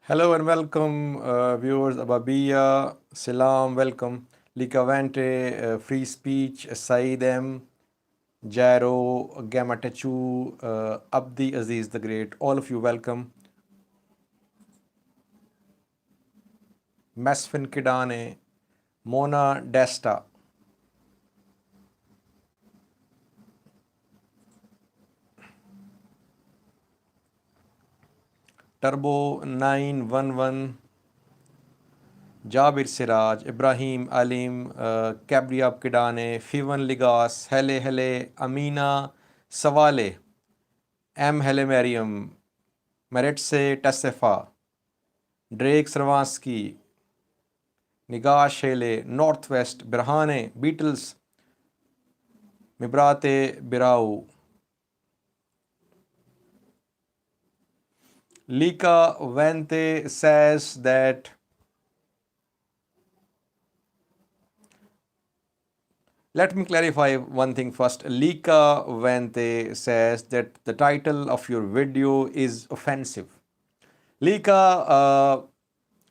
Hello and welcome, viewers. Ababiya, Salam, welcome. Lika Vante, Free Speech, Saeed M, Jairo, Gamatachu, Abdi Aziz the Great. All of you, welcome. Masfin Kidane, Mona Desta. Turbo 911, Jabir Siraj, Ibrahim Alim, Kabriab Kidane, Fivan Ligas, Hele Hele, Amina Sawale, M. Hele Mariam, Maretse Tasefa, Drake Sravansky, Nigah Shele, Northwest, Birhane, Beatles, Mibrate Birau. Lika Vente says that let me clarify one thing first. Lika Vente says that the title of your video is offensive. Lika,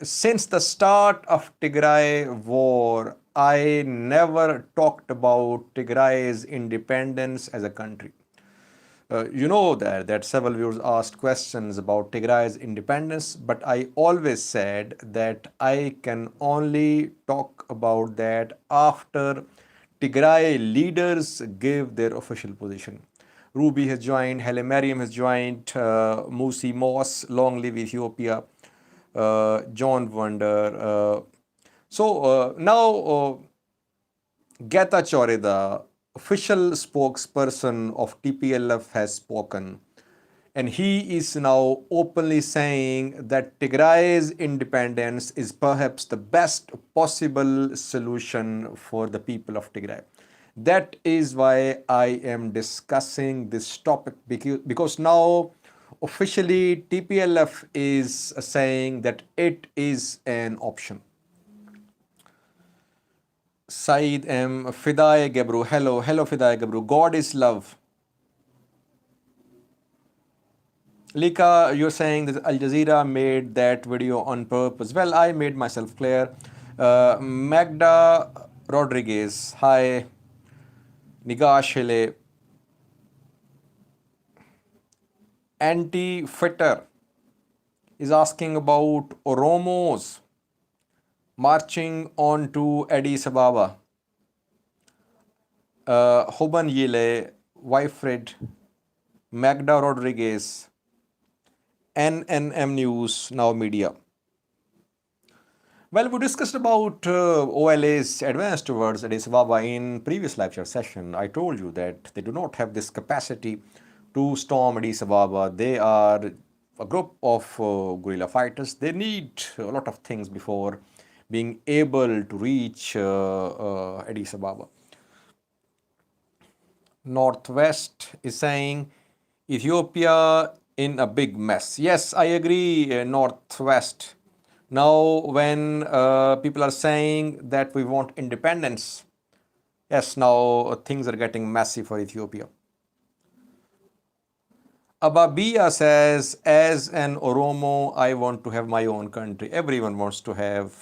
since the start of Tigray war, I never talked about Tigray's independence as a country. You know that several viewers asked questions about Tigray's independence, but I always said that I can only talk about that after Tigray leaders give their official position. Ruby has joined, Hele Mariam has joined, Musi Moss, Long Live Ethiopia, John Wonder. Now Geta Chore, the official spokesperson of TPLF, has spoken, and he is now openly saying that Tigray's independence is perhaps the best possible solution for the people of Tigray. That is why I am discussing this topic, because now officially TPLF is saying that it is an option. Saeed M. Fidai Gebru. Hello Fidai Gebru. God is love. Lika, you're saying that Al Jazeera made that video on purpose. Well, I made myself clear. Magda Rodriguez. Hi. Nigah Shele. Anti-Fitter is asking about Oromos marching on to Addis Ababa. Hoban Yile, Wyfred, Magda Rodriguez, NNM News, Now Media. Well, we discussed about OLA's advance towards Addis Ababa in previous lecture session. I told you that they do not have this capacity to storm Addis Ababa. They are a group of guerrilla fighters. They need a lot of things before being able to reach Addis Ababa. Northwest is saying Ethiopia in a big mess. Yes, I agree, Northwest. Now, when people are saying that we want independence, yes, now things are getting messy for Ethiopia. Ababiya says, as an Oromo, I want to have my own country. Everyone wants to have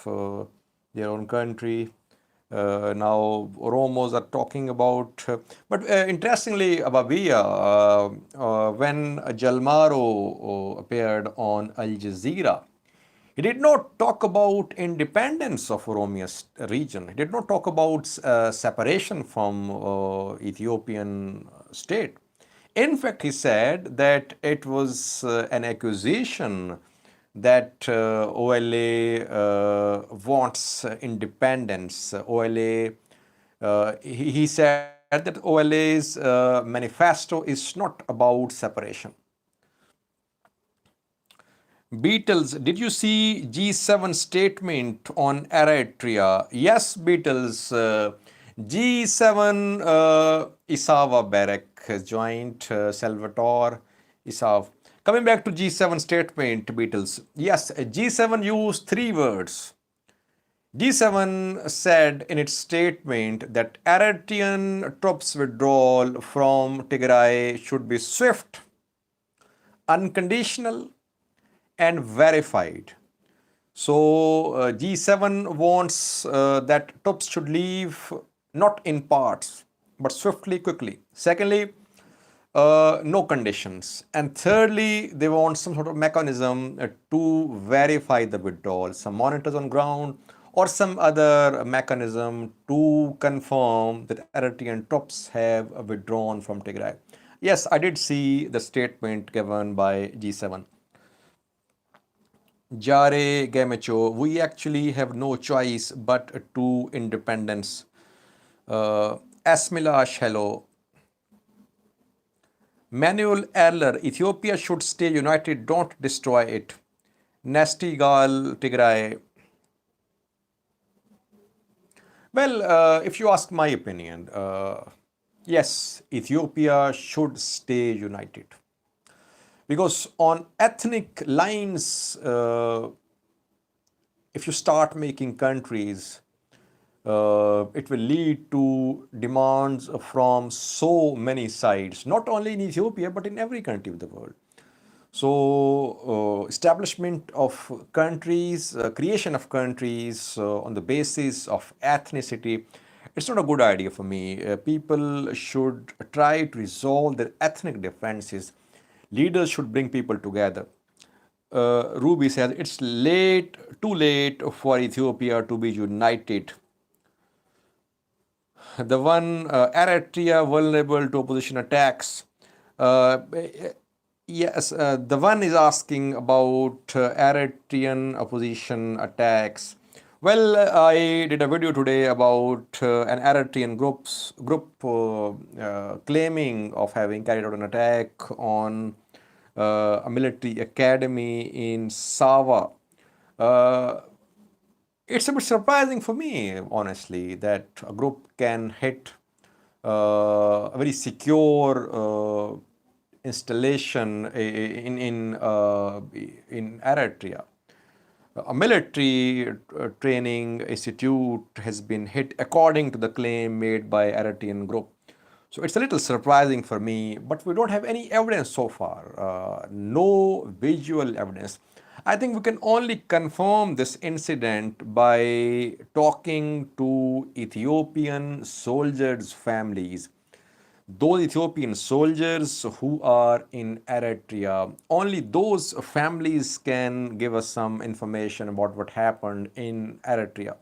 their own country. Now Oromos are talking about, but interestingly, Ababiya, when Jalmaro appeared on Al Jazeera, he did not talk about independence of Oromia region. He did not talk about separation from Ethiopian state. In fact, he said that it was an accusation that OLA wants independence. He said that OLA's manifesto is not about separation. Beatles, did you see G7 statement on Eritrea? Yes, Beatles. G7 Isawa Barak has joined Salvatore Isav. Coming back to G7 statement, Beatles. Yes, G7 used three words. G7 said in its statement that Eritrean troops withdrawal from Tigray should be swift, unconditional, and verified. So G7 wants that troops should leave not in parts, but swiftly, quickly. Secondly, no conditions. And thirdly, they want some sort of mechanism to verify the withdrawal, some monitors on ground or some other mechanism to confirm that Eritrean troops have withdrawn from Tigray. Yes, I did see the statement given by G7. Jare Gamecho, we actually have no choice but to independence. Asmilash, hello. Manuel Erler, Ethiopia should stay united, don't destroy it. Nastigal Tigray. Well, if you ask my opinion, yes, Ethiopia should stay united. Because on ethnic lines, if you start making countries, it will lead to demands from so many sides, not only in Ethiopia, but in every country of the world. So, establishment of countries, creation of countries on the basis of ethnicity, it's not a good idea for me. People should try to resolve their ethnic differences. Leaders should bring people together. Ruby says it's late, too late for Ethiopia to be united. The one Eritrea vulnerable to opposition attacks. Uh, yes, the one is asking about Eritrean opposition attacks. Well, I did a video today about an Eritrean group claiming of having carried out an attack on a military academy in Sawa. It's a bit surprising for me, honestly, that a group can hit a very secure installation in Eritrea. A military training institute has been hit according to the claim made by Eritrean group. So it's a little surprising for me, but we don't have any evidence so far, no visual evidence. I think we can only confirm this incident by talking to Ethiopian soldiers' families. Those Ethiopian soldiers who are in Eritrea, only those families can give us some information about what happened in Eritrea.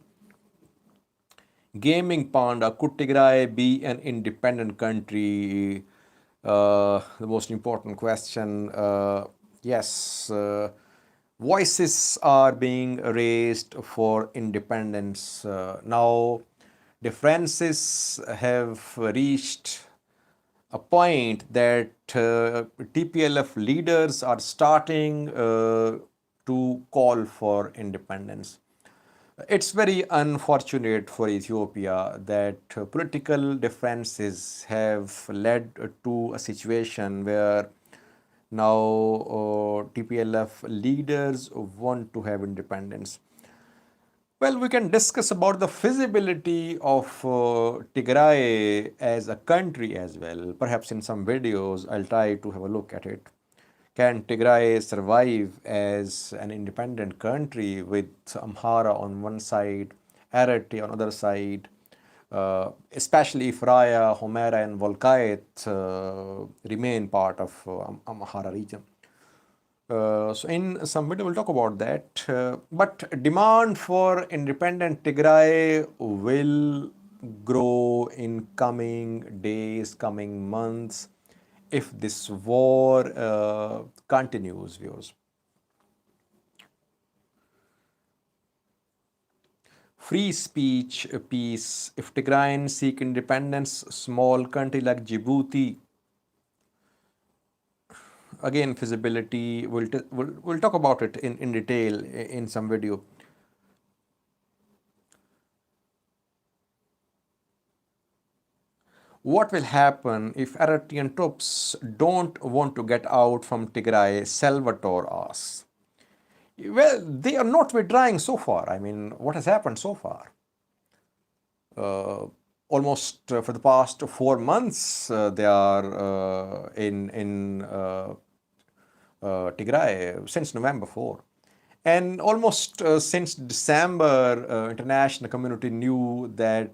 Gaming Panda, could Tigray be an independent country? The most important question. Yes, voices are being raised for independence. Now, differences have reached a point that TPLF leaders are starting to call for independence. It's very unfortunate for Ethiopia that political differences have led to a situation where now TPLF leaders want to have independence. Well, we can discuss about the feasibility of Tigray as a country as well. Perhaps in some videos, I'll try to have a look at it. Can Tigray survive as an independent country with Amhara on one side, Eritrea on the other side, especially if Raya, Homera, and Volkayet remain part of Amhara region? So in some video we'll talk about that. But demand for independent Tigray will grow in coming days, coming months, if this war continues, viewers. Free speech, peace. If Tigrayans seek independence, small country like Djibouti, again feasibility, we'll talk about it in detail in some video. What will happen if Eritrean troops don't want to get out from Tigray? Salvatore asks. Well, they are not withdrawing so far. I mean, what has happened so far? Almost for the past 4 months, they are in Tigray since November 4. And almost since December, international community knew that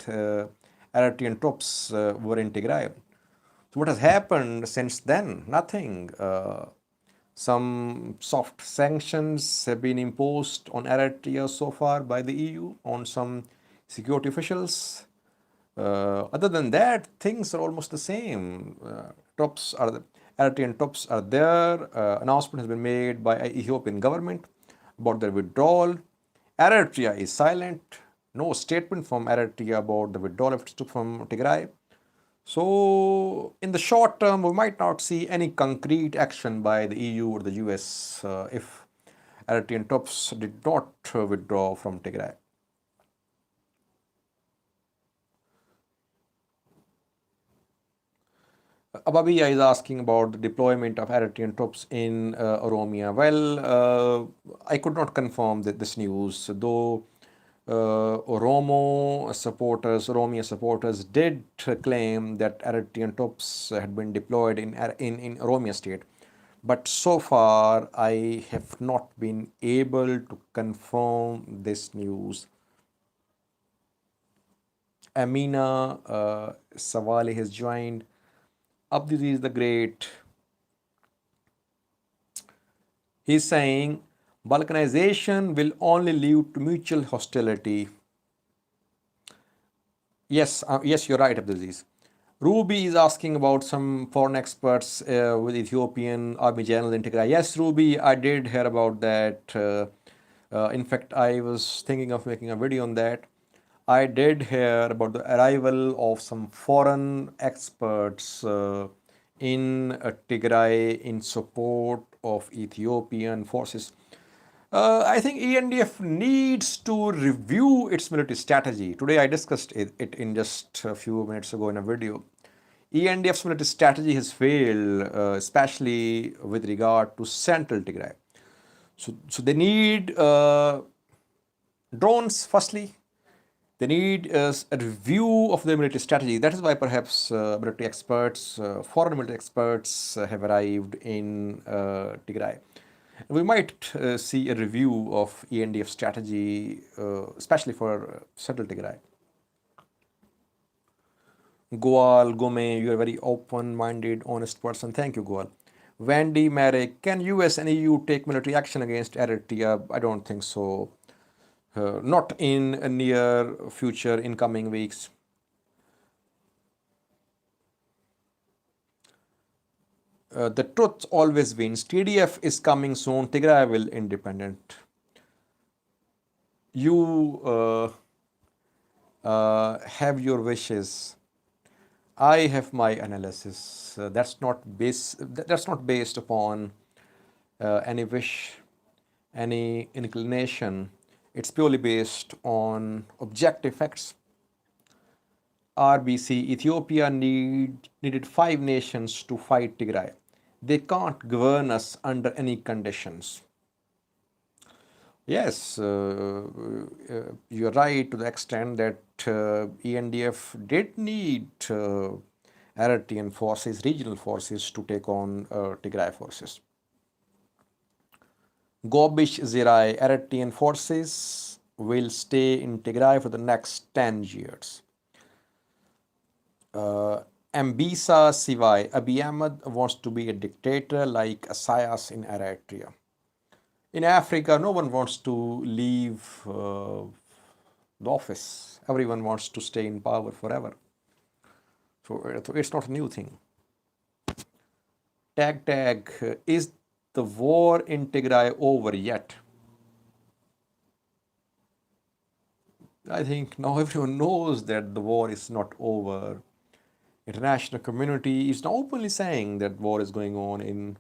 Eritrean troops were in Tigray. So what has happened since then? Nothing. Some soft sanctions have been imposed on Eritrea so far by the EU on some security officials. Other than that, things are almost the same. Eritrean troops are there. Announcement has been made by Ethiopian government about their withdrawal. Eritrea is silent. No statement from Eritrea about the withdrawal of its troops from Tigray. So, in the short term, we might not see any concrete action by the EU or the US if Eritrean troops did not withdraw from Tigray. Ababiya is asking about the deployment of Eritrean troops in Oromia. Well, I could not confirm this news, though Oromia supporters did claim that Eritrean troops had been deployed in Oromia state. But so far, I have not been able to confirm this news. Amina Sawali has joined. Abdulaziz the Great. He's saying balkanization will only lead to mutual hostility. Yes, you're right, Abdulaziz. Ruby is asking about some foreign experts with Ethiopian army generals in Tigray. Yes, Ruby, I did hear about that. In fact, I was thinking of making a video on that. I did hear about the arrival of some foreign experts in Tigray in support of Ethiopian forces. I think ENDF needs to review its military strategy. Today I discussed it in just a few minutes ago in a video. ENDF's military strategy has failed, especially with regard to central Tigray. So they need drones, firstly. They need a review of their military strategy. That is why perhaps military experts, foreign military experts have arrived in Tigray. We might see a review of ENDF strategy, especially for central Tigray. Goal, Gome, you are a very open-minded, honest person. Thank you, Goal. Wendy, Merrick, can US and EU take military action against Eritrea? I don't think so. Not in a near future, in coming weeks. The truth always wins. TDF is coming soon. Tigray will independent. You have your wishes. I have my analysis. That's not based upon any wish, any inclination. It's purely based on objective facts. RBC, Ethiopia needed 5 nations to fight Tigray. They can't govern us under any conditions. Yes, you're right to the extent that ENDF did need Eritrean forces, regional forces, to take on Tigray forces. Gobish Zirai, Eritrean forces will stay in Tigray for the next 10 years. Ambisa Sivai, Abiy Ahmed wants to be a dictator like Isaias in Eritrea. In Africa, no one wants to leave the office. Everyone wants to stay in power forever. So it's not a new thing. Tag, is the war in Tigray over yet? I think now everyone knows that the war is not over. International community is now openly saying that war is going on in.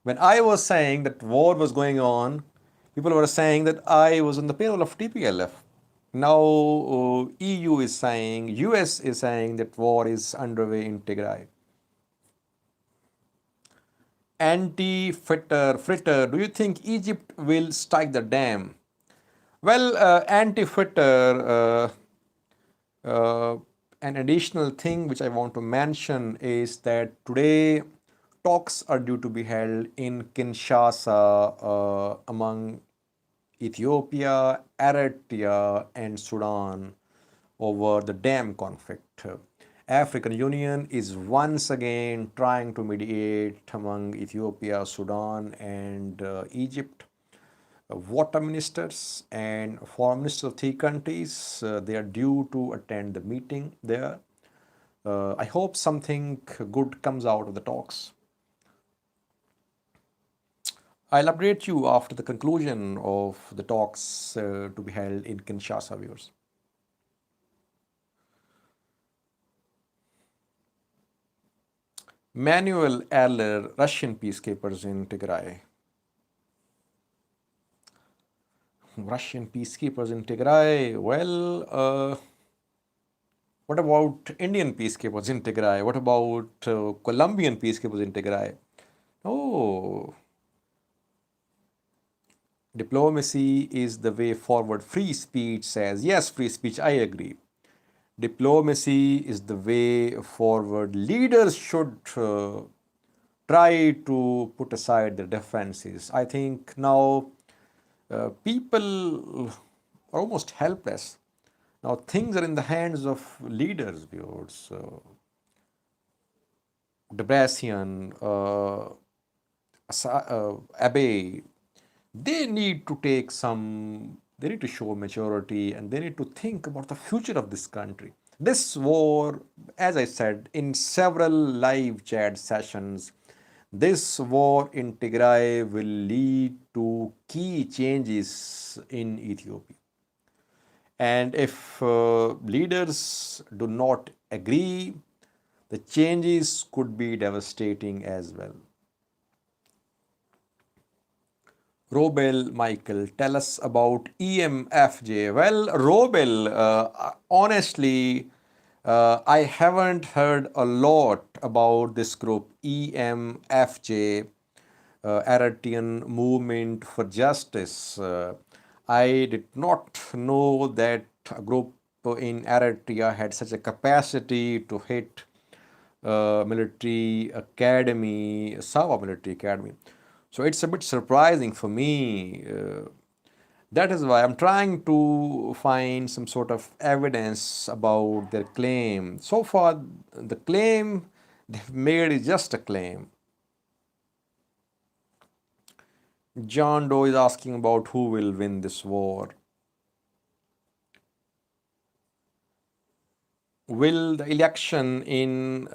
When I was saying that war was going on, people were saying that I was on the payroll of TPLF. Now EU is saying, US is saying that war is underway in Tigray. Fritter, do you think Egypt will strike the dam? Well, Fritter, an additional thing which I want to mention is that today talks are due to be held in Kinshasa among Ethiopia, Eritrea, and Sudan over the dam conflict. African Union is once again trying to mediate among Ethiopia, Sudan, and Egypt. Water ministers and foreign ministers of three countries, they are due to attend the meeting there. I hope something good comes out of the talks. I'll update you after the conclusion of the talks to be held in Kinshasa, viewers. Manuel Eller, Russian peacekeepers in Tigray. Russian peacekeepers in Tigray. Well, what about Indian peacekeepers in Tigray? What about Colombian peacekeepers in Tigray? Oh, diplomacy is the way forward. Free speech says, yes, free speech, I agree. Diplomacy is the way forward. Leaders should try to put aside their differences. I think now people are almost helpless. Now things are in the hands of leaders, viewers. Debrecen, Abe, they need to take some, they need to show maturity and they need to think about the future of this country. This war, as I said in several live chat sessions, this war in Tigray will lead to key changes in Ethiopia. And if leaders do not agree, the changes could be devastating as well. Robel Michael, tell us about EMFJ. Well, Robel, honestly, I haven't heard a lot about this group, EMFJ, Eritrean Movement for Justice. I did not know that a group in Eritrea had such a capacity to hit military academy, Sawa military academy. So it's a bit surprising for me. That is why I'm trying to find some sort of evidence about their claim. So far, the claim they've made is just a claim. John Doe is asking about who will win this war. Will the election in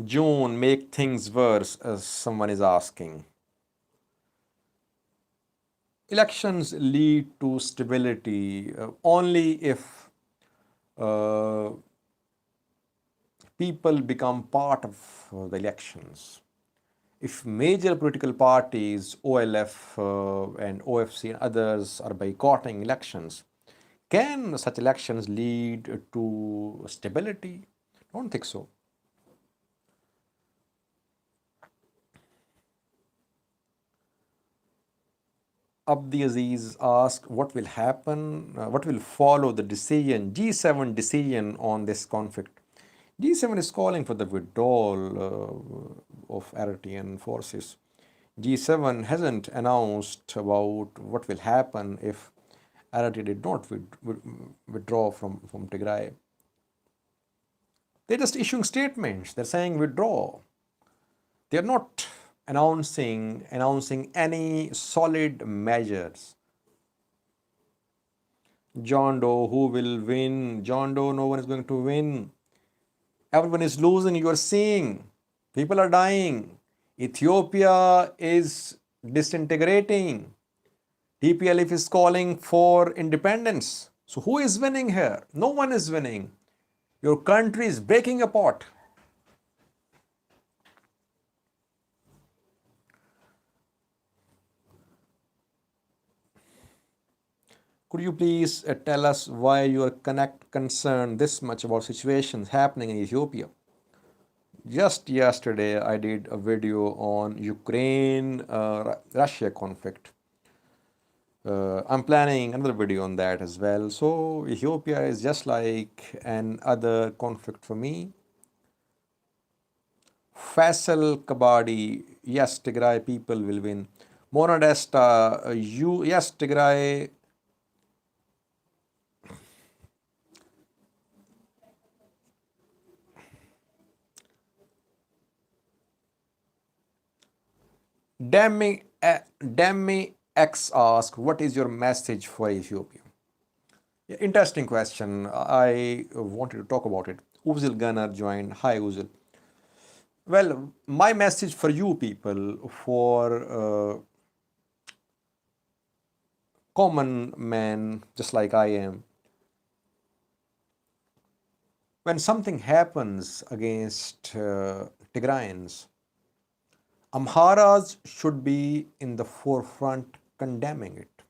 June make things worse, as someone is asking? Elections lead to stability only if people become part of the elections. If major political parties, OLF and OFC and others are boycotting elections, can such elections lead to stability? I don't think so. Abdi Aziz asked, what will happen, what will follow the decision, G7 decision on this conflict? G7 is calling for the withdrawal of Eritrean forces. G7 hasn't announced about what will happen if Eritrea did not withdraw from Tigray. They're just issuing statements. They're saying withdraw. They're not announcing any solid measures. John Doe, who will win? John Doe, no one is going to win. Everyone is losing, you are seeing. People are dying. Ethiopia is disintegrating. TPLF is calling for independence. So who is winning here? No one is winning. Your country is breaking apart. Could you please tell us why you are concerned this much about situations happening in Ethiopia? Just yesterday, I did a video on Ukraine-Russia conflict. I'm planning another video on that as well. So Ethiopia is just like another conflict for me. Faisal Kabadi, yes, Tigray people will win. Monadesta, yes, Tigray. Demi X asked, what is your message for Ethiopia? Yeah, interesting question. I wanted to talk about it. Uzil Gunnar joined. Hi, Uzil. Well, my message for you people, for common men just like I am, when something happens against Tigrayans, Amharas should be in the forefront condemning it.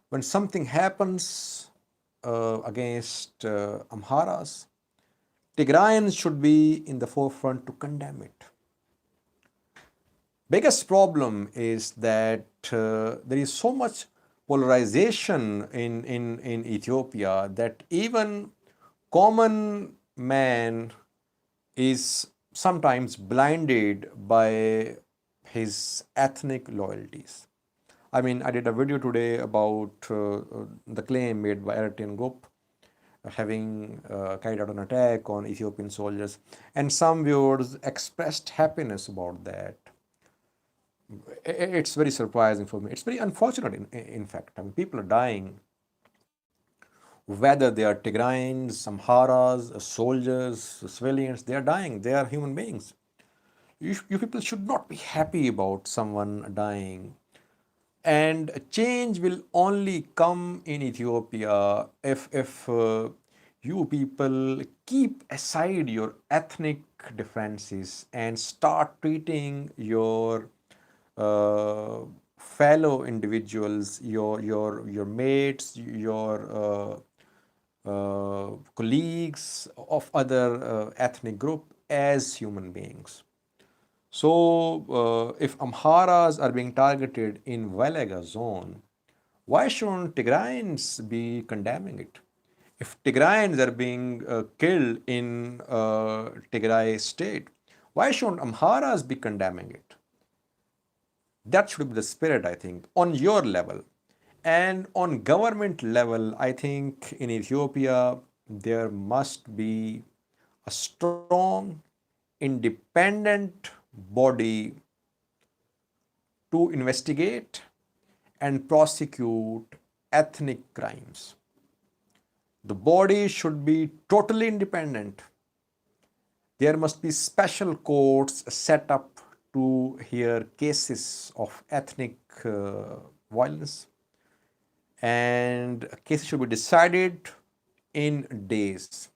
When something happens against Amharas, Tigrayans should be in the forefront to condemn it. Biggest problem is that there is so much polarization in Ethiopia that even common man is sometimes blinded by his ethnic loyalties. I mean, I did a video today about the claim made by Eritrean group having carried out an attack on Ethiopian soldiers, and some viewers expressed happiness about that. It's very surprising for me. It's very unfortunate, in fact. I mean, people are dying, whether they are Tigrayans, Amharas, soldiers, civilians, they are dying. They are human beings. You people should not be happy about someone dying. And change will only come in Ethiopia if you people keep aside your ethnic differences and start treating your fellow individuals, your mates, your colleagues of other ethnic group as human beings. So, if Amharas are being targeted in Walega zone, why shouldn't Tigrayans be condemning it? If Tigrayans are being killed in Tigray state, why shouldn't Amharas be condemning it? That should be the spirit, I think, on your level. And on government level, I think in Ethiopia, there must be a strong, independent body to investigate and prosecute ethnic crimes. The body should be totally independent. There must be special courts set up to hear cases of ethnic violence, and cases should be decided in days.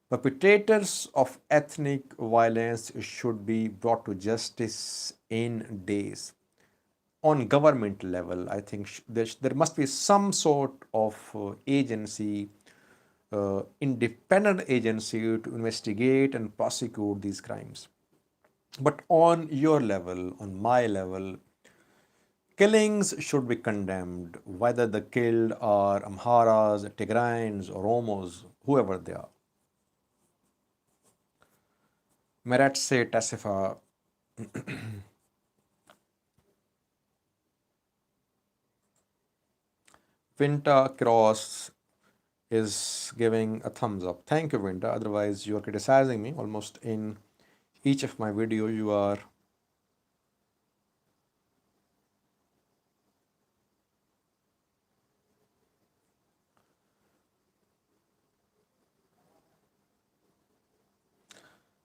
Perpetrators of ethnic violence should be brought to justice in days. On government level, I think there must be some sort of agency, independent agency to investigate and prosecute these crimes. But on your level, on my level, killings should be condemned, whether the killed are Amharas, Tigrayans, Oromos, whoever they are. Meretse Tasifa. Vinta Cross is giving a thumbs up. Thank you, Vinta. Otherwise, you are criticizing me almost in each of my video. You are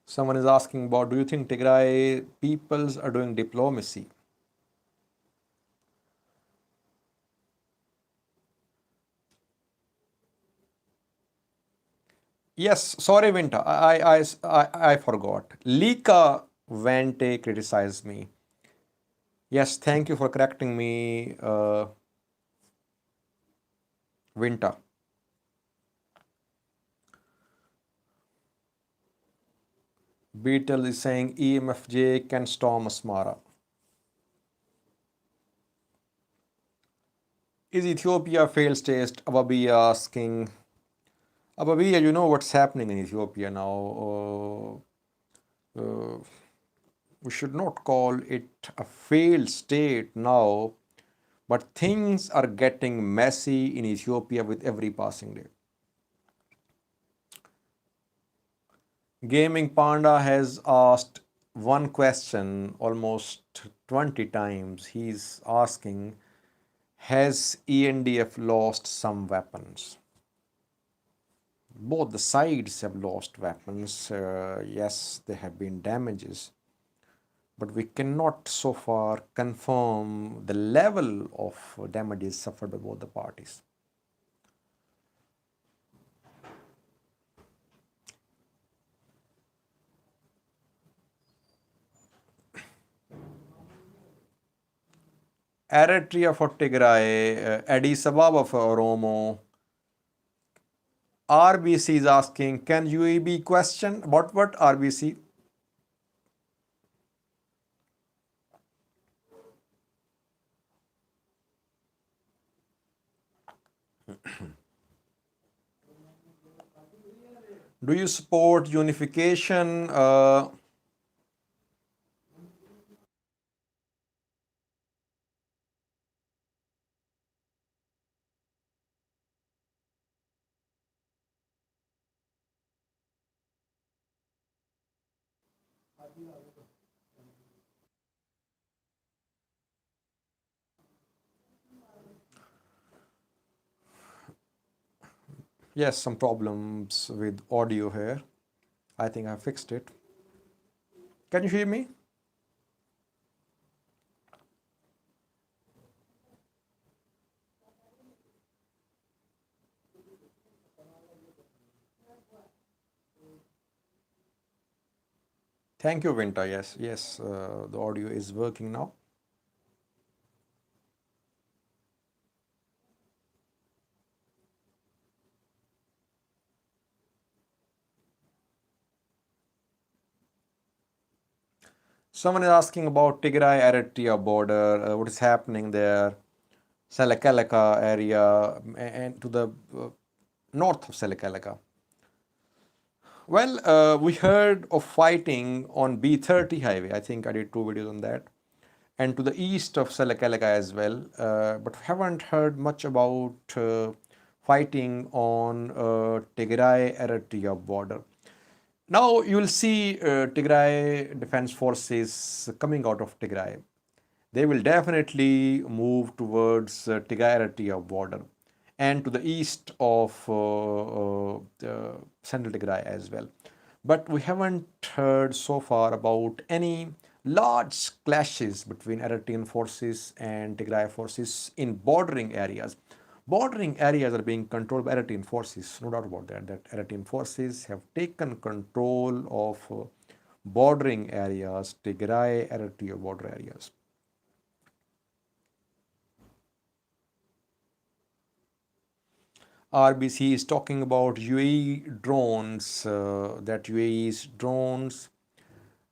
someone is asking about, do you think Tigray peoples are doing diplomacy? Yes, sorry, Vinta. I forgot. Lika Vente criticized me. Yes, thank you for correcting me, Vinta. Beetle is saying EMFJ can storm Asmara. Is Ethiopia a failed state? Ababi asking. Ababi, you know what's happening in Ethiopia now. we should not call it a failed state now, but things are getting messy in Ethiopia with every passing day. Gaming Panda has asked one question almost 20 times. He's asking, has ENDF lost some weapons? Both the sides have lost weapons. Yes, there have been damages, but we cannot so far confirm the level of damages suffered by both the parties. Eritrea for Tigray, Addis Ababa for Oromo. RBC is asking, can UAB question? What RBC? Do you support unification? Yes, some problems with audio here. I think I fixed it. Can you hear me? Thank you, Vinta. Yes, the audio is working now. Someone is asking about Tigray Eritrea border, what is happening there, Selekaleka area, and to the north of Selekaleka. Well, we heard of fighting on B30 highway. I think I did 2 videos on that. And to the east of Selekaleka as well. But haven't heard much about fighting on Tigray Eritrea border. Now you will see Tigray Defense Forces coming out of Tigray. They will definitely move towards Tigray Eritrea border and to the east of central Tigray as well. But we haven't heard so far about any large clashes between Eritrean forces and Tigray forces in bordering areas. Bordering areas are being controlled by Eritrean forces, no doubt about that. That Eritrean forces have taken control of bordering areas, Tigray, Eritrea border areas. RBC is talking about UAE drones, that UAE's drones,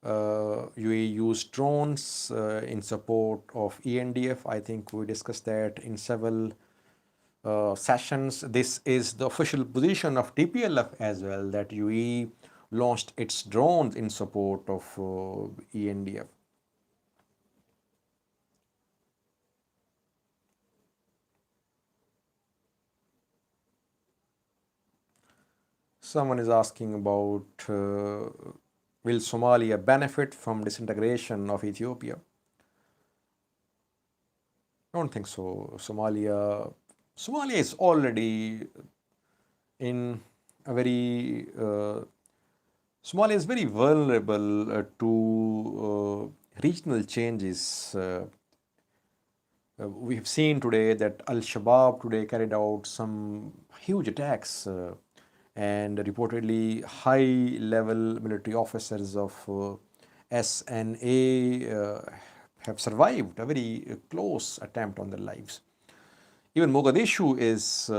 UAE used drones in support of ENDF. I think we discussed that in several sessions. This is the official position of TPLF as well, that UAE launched its drones in support of ENDF. Someone is asking about will Somalia benefit from disintegration of Ethiopia? I don't think so. Somalia is already in a very Somalia is very vulnerable to regional changes. We have seen today that Al-Shabaab today carried out some huge attacks and reportedly high-level military officers of SNA have survived a very close attempt on their lives. Even Mogadishu is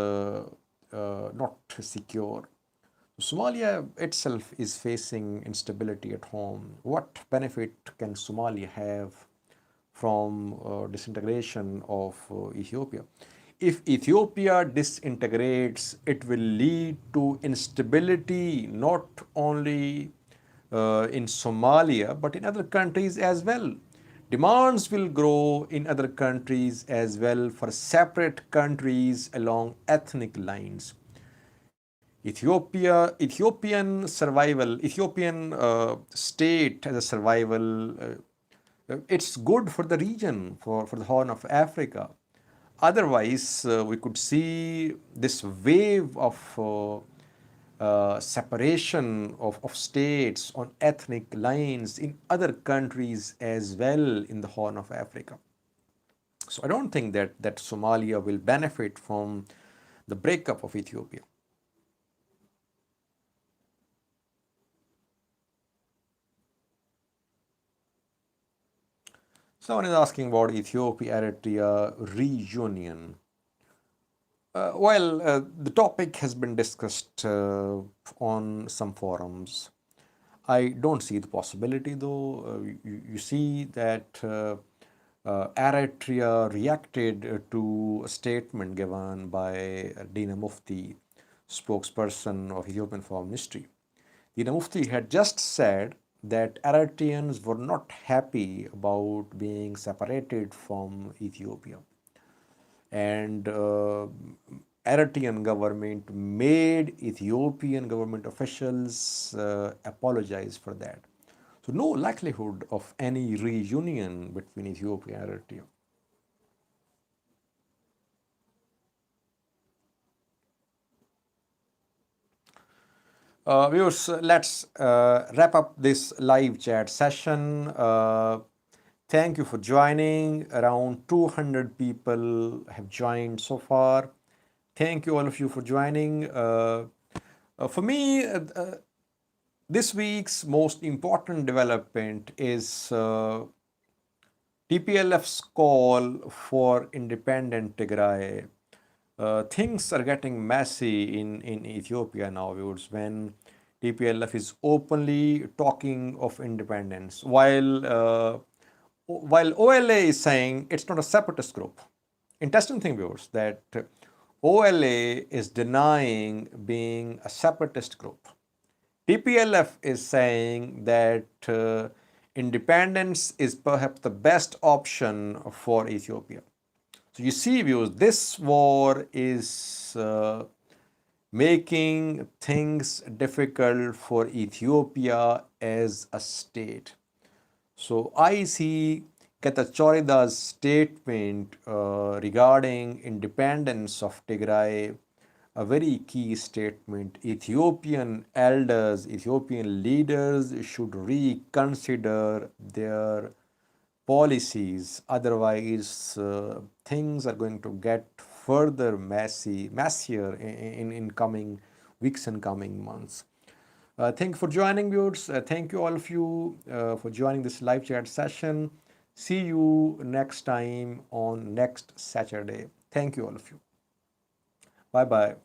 not secure. Somalia itself is facing instability at home. What benefit can Somalia have from disintegration of Ethiopia? If Ethiopia disintegrates, it will lead to instability not only in Somalia, but in other countries as well. Demands will grow in other countries as well for separate countries along ethnic lines. Ethiopian state as a survival, it's good for the region, for the Horn of Africa. Otherwise, we could see this wave of separation of states on ethnic lines in other countries as well in the Horn of Africa. So I don't think that Somalia will benefit from the breakup of Ethiopia. Someone is asking about Ethiopia Eritrea reunion. The topic has been discussed on some forums. I don't see the possibility though. You see that Eritrea reacted to a statement given by Dina Mufti, spokesperson of Ethiopian Foreign Ministry. Dina Mufti had just said that Eritreans were not happy about being separated from Ethiopia. And Eritrean government made Ethiopian government officials apologize for that. So no likelihood of any reunion between Ethiopia and Eritrea. Viewers, let's wrap up this live chat session. Thank you for joining. Around 200 people have joined so far. Thank you all of you for joining. For me, this week's most important development is TPLF's call for independent Tigray. Things are getting messy in Ethiopia now, viewers, when TPLF is openly talking of independence, while OLA is saying it's not a separatist group. Interesting thing, viewers, that OLA is denying being a separatist group. TPLF is saying that independence is perhaps the best option for Ethiopia. So you see, viewers, this war is making things difficult for Ethiopia as a state. So I see Getachew statement regarding independence of Tigray a very key statement. Ethiopian elders, Ethiopian leaders should reconsider their policies. Otherwise, things are going to get further messier in coming weeks and coming months. Thank you for joining, viewers. Thank you all of you for joining this live chat session. See you next time on next Saturday. Thank you all of you. Bye bye.